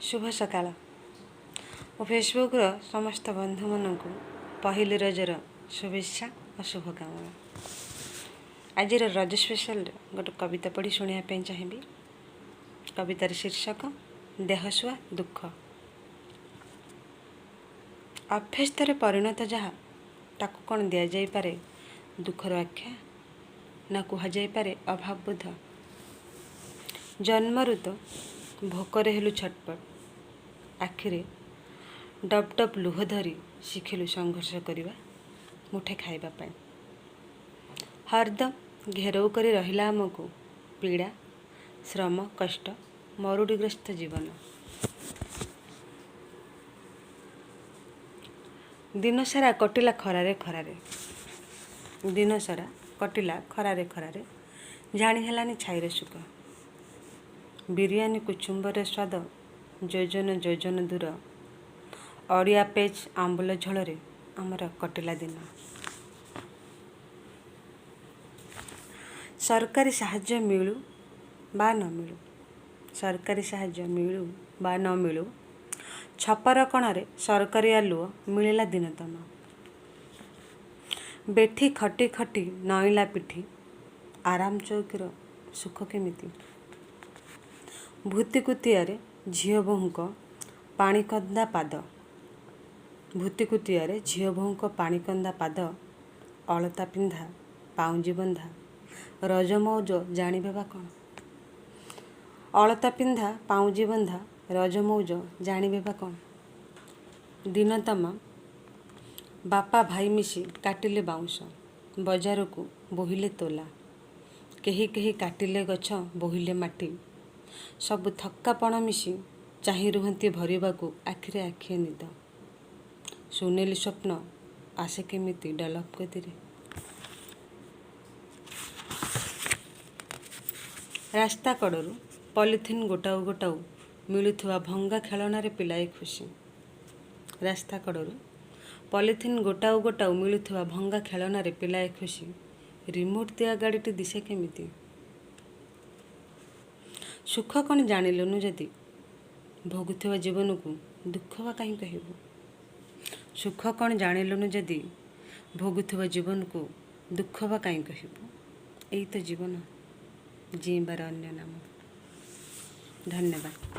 शुभ सकाळ और फेसबुक समस्त बंधु मान पहली रजर शुभेच्छा और शुभकामना। आज रज स्पेशल गोटे कविता पढ़ी शुणापी चाहिए। कवितार शीर्षक देहसुआ दुख। अभ्यस्तर परिणत जहाँ ताकू कौन दि जापे दुखर आख्या ना कहुपे अभावबोध। जन्मरु तो भोकरे हेलु छटपट आखिरे डब डब लुह धरी शिखिलु संघर्ष करवा मुठे खाइबा। हरदम घेरौ करी रहिला आमको पीड़ा श्रम कष्ट मरुड़ीग्रस्त जीवन। दिन सारा कटिला खरारे खरारे दिन सारा कटिला खरारे खरारे जानी हेलानी छाईर सुख। बिरियानी कुचुम्बर स्वाद योजन योजन दूर अड़िया पेज आंबुल झोल आमर कटिला दिन। सरकारी साहाय्य मिलू बा न मिलू सरकारी साहाय्य मिलू बा न मिलू छपर कणरे सरकारी आलुओ मिलला दिनतम। बेठी खटी खटी नईला पिठी आराम चौकीर सुख केमिति। भूतिकुतियारे झील बोहूक पाणीकंदा पाद भूतिकुतियारे झील बोहूक पाणीकंदा पाद अलता पिंधा पाउंजी बंधा रजमौज जानिबे बा कौन। अलता पिंधा पाउंजी बंधा रजमौज जानिबे बा कौन। दिनतमा बापा भाई मिशी काटिले बाउंश बजार को बोहिले तोला। केही केही काटिले गछ बोहिले माटी सबु थक्कापण मिशी चाही रुहंती भरिबाकू आखिरे आखिए निद। सुनेली स्वप्न आसे केमिति डलप गतिरे। रास्ता कड़रू पॉलिथिन गोटाऊ गोटाऊ मिलुथुवा भंगा खेलनारे पिलाए खुशी। रास्ता कड़रू पॉलिथिन गोटाऊ गोटाऊ मिलुथुवा भंगा खेलनारे पिलाए खुशी। रिमोट दिया गाड़ीटी दिशे केमिति। सुख कौन जानिलुनु जदि भोगुथुवा जीवन को दुख बा कहीं कहबू। सुख कौन जानिलुनु जदि भोगुथुवा जीवन को दुख बा कहीं कहबू। यही तो जीवन जीवार अन्य नाम। धन्यवाद।